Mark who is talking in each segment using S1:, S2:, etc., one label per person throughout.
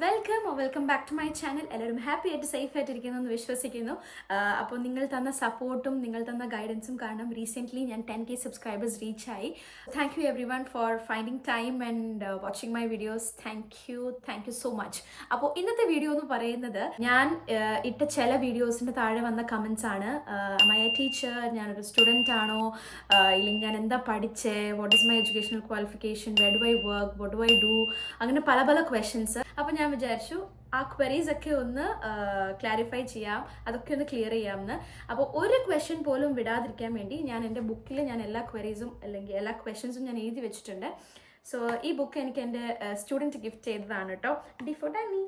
S1: Welcome back to my channel. എല്ലാവരും happy ആയിട്ട് safe ആയിട്ടിരിക്കുന്നു എന്ന് വിശ്വസിക്കുന്നു. അപ്പോൾ നിങ്ങൾ തന്ന സപ്പോർട്ടും നിങ്ങൾ തന്ന ഗൈഡൻസും കാരണം റീസെൻ്റ്ലി ഞാൻ 10K സബ്സ്ക്രൈബേഴ്സ് റീച്ച് ആയി. Thank you every one for finding time and watching my videos. Thank you so much. അപ്പോൾ ഇന്നത്തെ വീഡിയോ എന്ന് പറയുന്നത് ഞാൻ ഇട്ട ചില വീഡിയോസിൻ്റെ താഴെ വന്ന കമൻസ് ആണ്. മൈ ടീച്ചർ, ഞാനൊരു സ്റ്റുഡൻ്റ് ആണോ, ഇല്ലെങ്കിൽ ഞാൻ എന്താ പഠിച്ചേ, what is my educational qualification, where do I work, what do I do, അങ്ങനെ പല പല ക്വസ്റ്റ്യൻസ്. അപ്പോൾ ഞാൻ വിചാരിച്ചു ആ ക്വരീസ് ഒക്കെ ഒന്ന് ക്ലാരിഫൈ ചെയ്യാം, അതൊക്കെ ഒന്ന് ക്ലിയർ ചെയ്യാമെന്ന്. അപ്പോൾ ഒരു ക്വസ്റ്റ്യൻ പോലും വിടാതിരിക്കാൻ വേണ്ടി ഞാൻ എൻ്റെ ബുക്കിൽ ഞാൻ എല്ലാ ക്വരീസും അല്ലെങ്കിൽ എല്ലാ ക്വസ്റ്റ്യൻസും ഞാൻ എഴുതി വെച്ചിട്ടുണ്ട്. സോ ഈ ബുക്ക് എനിക്ക് എൻ്റെ സ്റ്റുഡൻറ്റ് ഗിഫ്റ്റ് ചെയ്തതാണ് കേട്ടോ. ഡിഫോർ Dani.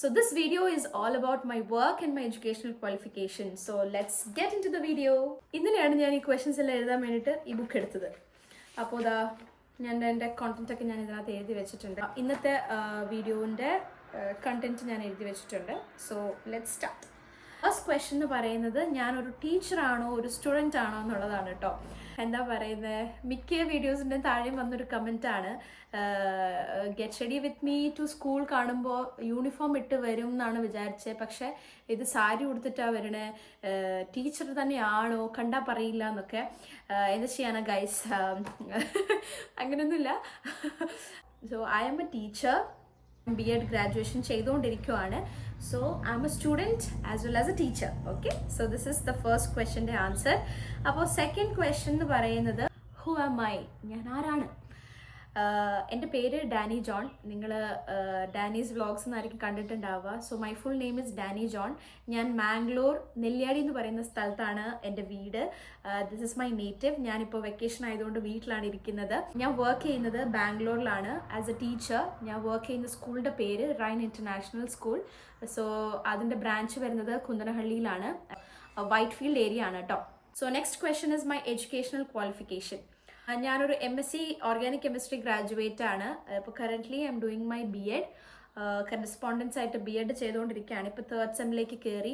S1: So this video is all about my work and my educational qualification. So let's get into the video. ഇന്നലെയാണ് ഞാൻ ഈ ക്വസ്റ്റ്യൻസ് എല്ലാം എഴുതാൻ വേണ്ടിയിട്ട് ഈ ബുക്ക് എടുത്തത്. അപ്പോൾ ഞാൻ എൻ്റെ കോണ്ടന്റ് ഒക്കെ ഞാൻ ഇതിനകത്ത് എഴുതി വെച്ചിട്ടുണ്ട്. ഇന്നത്തെ വീഡിയോൻ്റെ കണ്ടന്റ് ഞാൻ എഴുതി വെച്ചിട്ടുണ്ട്. So let's start. First question എന്ന് പറയുന്നത് ഞാനൊരു ടീച്ചറാണോ ഒരു സ്റ്റുഡൻ്റ് ആണോ എന്നുള്ളതാണ് കേട്ടോ. എന്താ പറയുന്നത്, മിക്ക വീഡിയോസിൻ്റെ താഴെയും വന്നൊരു കമൻറ്റാണ്, get ready with me to school കാണുമ്പോൾ യൂണിഫോം ഇട്ട് വരും എന്നാണ് വിചാരിച്ചത്, പക്ഷേ ഇത് സാരി ഉടുത്തിട്ടാണ് വരണേ, ടീച്ചർ തന്നെയാണോ, കണ്ടാൽ പറയില്ല എന്നൊക്കെ. എന്താ ചെയ്യാനാ ഗൈസ്, അങ്ങനെയൊന്നുമില്ല. So I am a teacher, B.Ed graduation ചെയ്തുകൊണ്ടിരിക്കുവാണ്. So I am a student as well as a teacher. Okay, so this is the first ക്വസ്റ്റ്യൻ്റെ ആൻസർ. അപ്പോൾ സെക്കൻഡ് ക്വസ്റ്റ്യൻ എന്ന് പറയുന്നത് ഹു ആം ഐ, ഞാൻ ആരാണ്. എൻ്റെ പേര് ഡാനി ജോൺ. നിങ്ങൾ ഡാനീസ് വ്ളോഗ്സ് എന്നായിരിക്കും കണ്ടിട്ടുണ്ടാവുക. So my full name is Danny John. ഞാൻ മാംഗ്ലൂർ നെല്ലിയാടി എന്ന് പറയുന്ന സ്ഥലത്താണ് എൻ്റെ വീട്. This is my native. ഞാനിപ്പോൾ വെക്കേഷൻ ആയതുകൊണ്ട് വീട്ടിലാണ് ഇരിക്കുന്നത്. ഞാൻ വർക്ക് ചെയ്യുന്നത് ബാംഗ്ലൂരിലാണ് ആസ് എ ടീച്ചർ. ഞാൻ വർക്ക് ചെയ്യുന്ന സ്കൂളിൻ്റെ പേര് റൈൻ ഇൻ്റർനാഷണൽ സ്കൂൾ. സോ അതിൻ്റെ ബ്രാഞ്ച് വരുന്നത് കുന്തനഹള്ളിയിലാണ്, വൈറ്റ് ഫീൽഡ് ഏരിയ ആണ് കേട്ടോ. So next question is my educational qualification. ഞാനൊരു MSc ഓർഗാനിക് കെമിസ്ട്രി ഗ്രാജുവേറ്റ് ആണ്. ഇപ്പോൾ currently I am doing my B.Ed. Correspondence ആയിട്ട് B.Ed ചെയ്തുകൊണ്ടിരിക്കുകയാണ്. ഇപ്പോൾ തേർഡ് സെമ്മിലേക്ക് കയറി.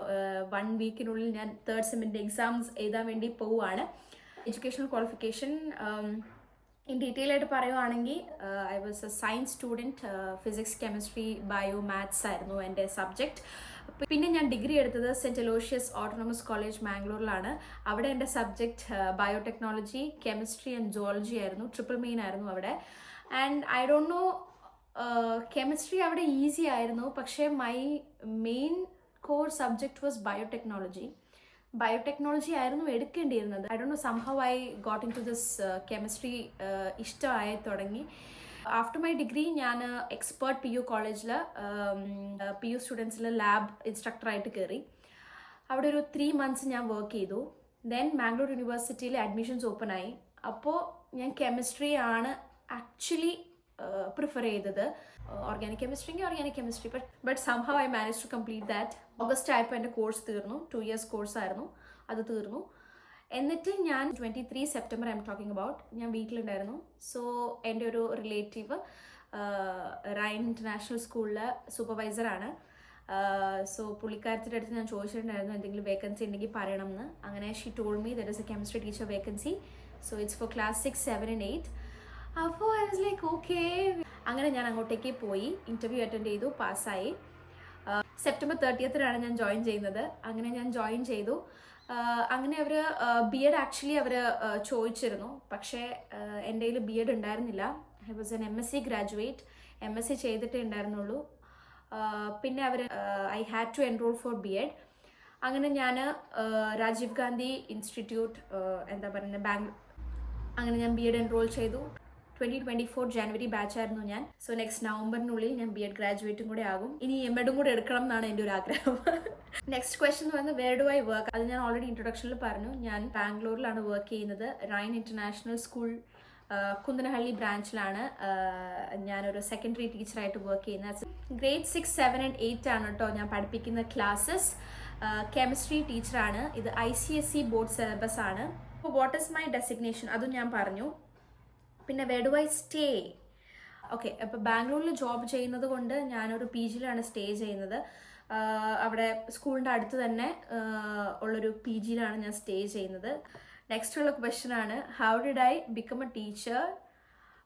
S1: 1 വീക്കിനുള്ളിൽ ഞാൻ തേർഡ് സെമ്മിൻ്റെ എക്സാംസ് എഴുതാൻ വേണ്ടി പോവുകയാണ്. എഡ്യൂക്കേഷണൽ ക്വാളിഫിക്കേഷൻ ഇൻ ഡീറ്റെയിൽ ആയിട്ട് പറയുവാണെങ്കിൽ I was a science student. Physics, chemistry, bio, maths ആയിരുന്നു എൻ്റെ സബ്ജക്റ്റ്. പിന്നെ ഞാൻ ഡിഗ്രി എടുത്തത് സെൻറ്റ് അലോഷ്യസ് ഓട്ടോണമസ് കോളേജ് മാംഗ്ലൂരിലാണ്. അവിടെ എൻ്റെ subject biotechnology, chemistry and zoology ആയിരുന്നു. ട്രിപ്പിൾ മെയിൻ ആയിരുന്നു അവിടെ. And I don't know, chemistry അവിടെ ഈസി ആയിരുന്നു, പക്ഷേ my main core subject was biotechnology ആയിരുന്നു എടുക്കേണ്ടിയിരുന്നത്. I don't know, somehow I got in to this chemistry ഇഷ്ടമായി തുടങ്ങി. ആഫ്റ്റർ മൈ ഡിഗ്രി ഞാൻ എക്സ്പേർട്ട് PU കോളേജിൽ PU സ്റ്റുഡൻസിൽ ലാബ് ഇൻസ്ട്രക്ടറായിട്ട് കയറി. അവിടെ ഒരു 3 months ഞാൻ വർക്ക് ചെയ്തു. ദെൻ മാംഗ്ലൂർ യൂണിവേഴ്സിറ്റിയിൽ അഡ്മിഷൻസ് ഓപ്പൺ ആയി. അപ്പോൾ ഞാൻ കെമിസ്ട്രി ആണ് ആക്ച്വലി പ്രിഫർ ചെയ്തത്. Organic chemistry but somehow I manage to complete that. August ആയപ്പോൾ എൻ്റെ കോഴ്സ് തീർന്നു. 2 years കോഴ്സായിരുന്നു, അത് തീർന്നു. എന്നിട്ട് ഞാൻ 23 September I am talking about, ഞാൻ വീട്ടിലുണ്ടായിരുന്നു. സോ എൻ്റെ ഒരു റിലേറ്റീവ് റൈൻ ഇൻ്റർനാഷണൽ സ്കൂളിലെ സൂപ്പർവൈസറാണ്. സോ പുള്ളിക്കാരത്തിൻ്റെ അടുത്ത് ഞാൻ ചോദിച്ചിട്ടുണ്ടായിരുന്നു എന്തെങ്കിലും വേക്കൻസി ഉണ്ടെങ്കിൽ പറയണം എന്ന്. അങ്ങനെ she told me there is a chemistry teacher vacancy. So it's for class 6, 7 and 8. അപ്പോൾ ഐ വാസ് ലൈക്ക് ഓക്കെ. അങ്ങനെ ഞാൻ അങ്ങോട്ടേക്ക് പോയി, ഇൻ്റർവ്യൂ അറ്റൻഡ് ചെയ്തു, പാസ്സായി. September 30th ഞാൻ ജോയിൻ ചെയ്യുന്നത്. അങ്ങനെ ഞാൻ ജോയിൻ ചെയ്തു. അങ്ങനെ അവർ B.Ed ആക്ച്വലി അവർ ചോദിച്ചിരുന്നു, പക്ഷേ എൻ്റെ കയ്യിൽ B.Ed ഉണ്ടായിരുന്നില്ല. I was an MSc graduate. MSc ചെയ്തിട്ടേ ഉണ്ടായിരുന്നുള്ളൂ. പിന്നെ അവർ I had to enrol for B.Ed. അങ്ങനെ ഞാൻ രാജീവ് ഗാന്ധി ഇൻസ്റ്റിറ്റ്യൂട്ട് എന്താ പറയുന്നത് ബാംഗ്ലൂർ, അങ്ങനെ ഞാൻ B.Ed എൻറോൾ ചെയ്തു. 2024 ജനുവരി ബാച്ചായിരുന്നു ഞാൻ. സോ നെക്സ്റ്റ് നവംബറിനുള്ളിൽ ഞാൻ B.Ed ഗ്രാജുവേറ്റും കൂടെ ആകും. ഇനി M.Ed കൂടെ എടുക്കണം എന്നാണ് എൻ്റെ ഒരു ആഗ്രഹം. നെക്സ്റ്റ് ക്വസ്റ്റ്യൻ എന്ന് പറയുന്നത് വേർ ഡു ഐ വർക്ക്. അത് ഞാൻ ഓൾറെഡി ഇൻട്രൊഡക്ഷനിൽ പറഞ്ഞു. ഞാൻ ബാംഗ്ലൂരിലാണ് വർക്ക് ചെയ്യുന്നത്. റൈൻ ഇൻ്റർനാഷണൽ സ്കൂൾ കുന്തനഹള്ളി ബ്രാഞ്ചിലാണ് ഞാനൊരു സെക്കൻഡറി ടീച്ചറായിട്ട് വർക്ക് ചെയ്യുന്നത്. ഗ്രേഡ് 6, 7 and 8 ആണ് കേട്ടോ ഞാൻ പഠിപ്പിക്കുന്ന ക്ലാസ്സസ്. കെമിസ്ട്രി ടീച്ചറാണ്. ഇത് ICSE ബോർഡ് സിലബസ് ആണ്. അപ്പോൾ വാട്ട് ഈസ് മൈ ഡെസിഗ്നേഷൻ അതും ഞാൻ പറഞ്ഞു. പിന്നെ where do I stay. Okay, അപ്പോൾ ബാംഗ്ലൂരിൽ ജോബ് ചെയ്യുന്നത് കൊണ്ട് ഞാനൊരു PGയിലാണ് സ്റ്റേ ചെയ്യുന്നത്. അവിടെ സ്കൂളിൻ്റെ അടുത്ത് തന്നെ ഉള്ളൊരു PGയിലാണ് ഞാൻ സ്റ്റേ ചെയ്യുന്നത്. നെക്സ്റ്റ് ഉള്ള ക്വസ്റ്റ്യൻ ആണ്, how did I become A teacher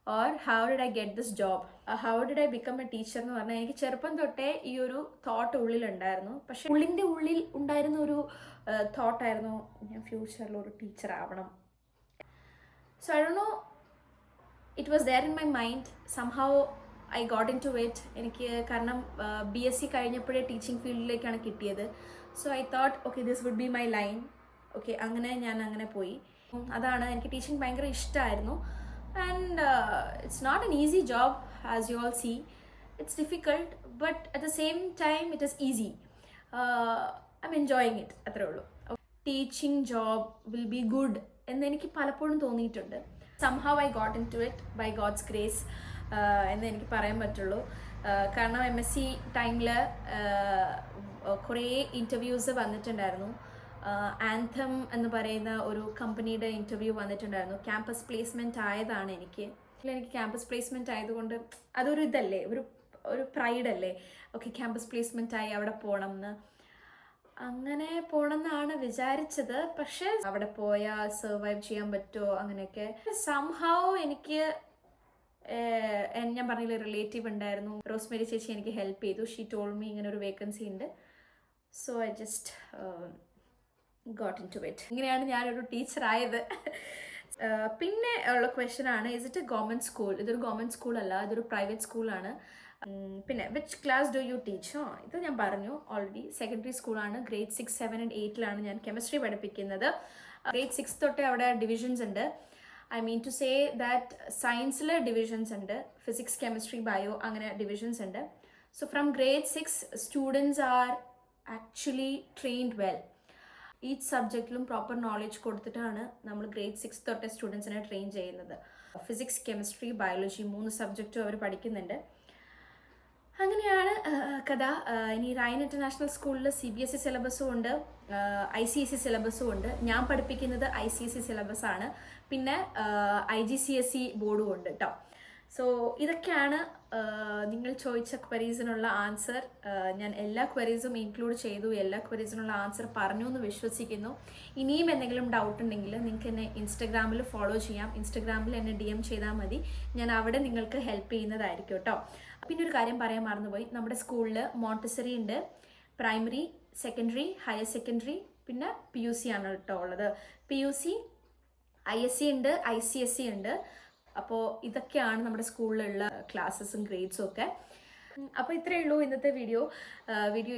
S1: or how did I get this job, how did I become A teacher എന്ന് പറഞ്ഞാൽ എനിക്ക് ചെറുപ്പം തൊട്ടേ ഈ ഒരു തോട്ട് ഉള്ളിലുണ്ടായിരുന്നു. പക്ഷെ ഉള്ളിൻ്റെ ഉള്ളിൽ ഉണ്ടായിരുന്ന ഒരു തോട്ടായിരുന്നു ഞാൻ ഫ്യൂച്ചറിൽ ഒരു ടീച്ചർ ആവണം. So I don't know, it was there in my mind. Somehow I got in to it. എനിക്ക് കാരണം BSc കഴിഞ്ഞപ്പോഴേ ടീച്ചിങ് ഫീൽഡിലേക്കാണ് കിട്ടിയത്. So I thought okay this would be my line. Okay, അങ്ങനെ ഞാൻ അങ്ങനെ പോയി. അതാണ്, എനിക്ക് ടീച്ചിങ് ഭയങ്കര ഇഷ്ടമായിരുന്നു. And it's not an easy job, as you all see. It's difficult, but at the same time it is easy. I'm enjoying it, അത്രേ ഉള്ളൂ. Teaching job will be good എന്ന് എനിക്ക് പലപ്പോഴും തോന്നിയിട്ടുണ്ട്. somehow I got into it by God's grace എന്ന് എനിക്ക് പറയാൻ പറ്റുള്ളൂ. കാരണം MSc ടൈമിൽ കുറേ ഇൻ്റർവ്യൂസ് വന്നിട്ടുണ്ടായിരുന്നു. ആന്തം എന്ന് പറയുന്ന ഒരു കമ്പനിയുടെ ഇൻ്റർവ്യൂ വന്നിട്ടുണ്ടായിരുന്നു. ക്യാമ്പസ് പ്ലേസ്മെൻറ്റ് ആയതാണ് എനിക്ക് ക്യാമ്പസ് പ്ലേസ്മെൻറ്റ് ആയതുകൊണ്ട് അതൊരു ഇതല്ലേ, ഒരു പ്രൈഡല്ലേ. ഓക്കെ, ക്യാമ്പസ് പ്ലേസ്മെൻറ്റ് ആയി അവിടെ പോകണം എന്ന്, അങ്ങനെ പോകണമെന്നാണ് വിചാരിച്ചത്. പക്ഷേ അവിടെ പോയാൽ സർവൈവ് ചെയ്യാൻ പറ്റുമോ അങ്ങനെയൊക്കെ. സംഹൗ എനിക്ക് ഞാൻ പറഞ്ഞില്ലേ, റിലേറ്റീവ് ഉണ്ടായിരുന്നു, റോസ്മേരി ചേച്ചി എനിക്ക് ഹെൽപ്പ് ചെയ്തു. ഷീ ടോൾഡ് മീ ഇങ്ങനെ ഒരു വേക്കൻസി ഉണ്ട്. So I just got in to it. ഇങ്ങനെയാണ് ഞാനൊരു ടീച്ചറായത്. പിന്നെ ഉള്ള ക്വസ്റ്റ്യൻ ആണ്, is it a government school? ഇതൊരു ഗവൺമെൻറ് സ്കൂളല്ല, ഇതൊരു പ്രൈവറ്റ് സ്കൂളാണ്. പിന്നെ which class do you teach? ഇത് ഞാൻ പറഞ്ഞു ഓൾറെഡി. സെക്കൻഡറി സ്കൂളാണ്. ഗ്രേഡ് 6, 7 and 8 ഞാൻ കെമിസ്ട്രി പഠിപ്പിക്കുന്നത്. ഗ്രേഡ് 6 തൊട്ട് അവിടെ ഡിവിഷൻസ് ഉണ്ട്. I mean to say that സയൻസിൽ ഡിവിഷൻസ് ഉണ്ട്, ഫിസിക്സ്, കെമിസ്ട്രി, ബയോ, അങ്ങനെ ഡിവിഷൻസ് ഉണ്ട്. So from grade 6 students are actually trained well. Each സബ്ജക്റ്റിലും പ്രോപ്പർ നോളജ് കൊടുത്തിട്ടാണ് നമ്മൾ ഗ്രേഡ് 6 തൊട്ട് സ്റ്റുഡൻസിനെ ട്രെയിൻ ചെയ്യുന്നത്. ഫിസിക്സ്, കെമിസ്ട്രി, ബയോളജി 3 സബ്ജക്റ്റും അവർ പഠിക്കുന്നുണ്ട്. അങ്ങനെയാണ് കഥ. ഇനി റയൻ ഇൻ്റർനാഷണൽ സ്കൂളിൽ CBSE സിലബസും ഉണ്ട്, ICSE സിലബസും ഉണ്ട്. ഞാൻ പഠിപ്പിക്കുന്നത് ICSE സിലബസാണ്. പിന്നെ IGCSE ബോർഡും ഉണ്ട് കേട്ടോ. സോ ഇതൊക്കെയാണ് നിങ്ങൾ ചോദിച്ച ക്വരീസിനുള്ള ആൻസർ. ഞാൻ എല്ലാ ക്വരീസും ഇൻക്ലൂഡ് ചെയ്തു, എല്ലാ ക്വരീസിനുള്ള ആൻസർ പറഞ്ഞു എന്ന് വിശ്വസിക്കുന്നു. ഇനിയും എന്തെങ്കിലും ഡൗട്ട് ഉണ്ടെങ്കിൽ നിങ്ങൾക്ക് എന്നെ ഇൻസ്റ്റഗ്രാമിൽ ഫോളോ ചെയ്യാം. ഇൻസ്റ്റഗ്രാമിൽ എന്നെ DM ചെയ്താൽ മതി, ഞാൻ അവിടെ നിങ്ങൾക്ക് ഹെൽപ്പ് ചെയ്യുന്നതായിരിക്കും കേട്ടോ. പിന്നെ ഒരു കാര്യം പറയാൻ മറന്നുപോയി, നമ്മുടെ സ്കൂളിൽ മോണ്ടിസറി ഉണ്ട്, പ്രൈമറി, സെക്കൻഡറി, ഹയർ സെക്കൻഡറി, പിന്നെ PUC ആണ് കേട്ടോ ഉള്ളത്. PUC, ISC ഉണ്ട്, ICSE ഉണ്ട്. അപ്പോൾ ഇതൊക്കെയാണ് നമ്മുടെ സ്കൂളിലുള്ള ക്ലാസ്സസും ഗ്രേഡ്സും ഒക്കെ. അപ്പോൾ ഇത്രയേ ഉള്ളൂ ഇന്നത്തെ വീഡിയോ.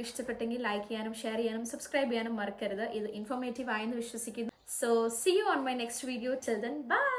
S1: ഇഷ്ടപ്പെട്ടെങ്കിൽ ലൈക്ക് ചെയ്യാനും ഷെയർ ചെയ്യാനും സബ്സ്ക്രൈബ് ചെയ്യാനും മറക്കരുത്. ഇത് ഇൻഫോർമേറ്റീവ് ആയെന്ന് വിശ്വസിക്കുന്നു. So see you on my next video. Till then by.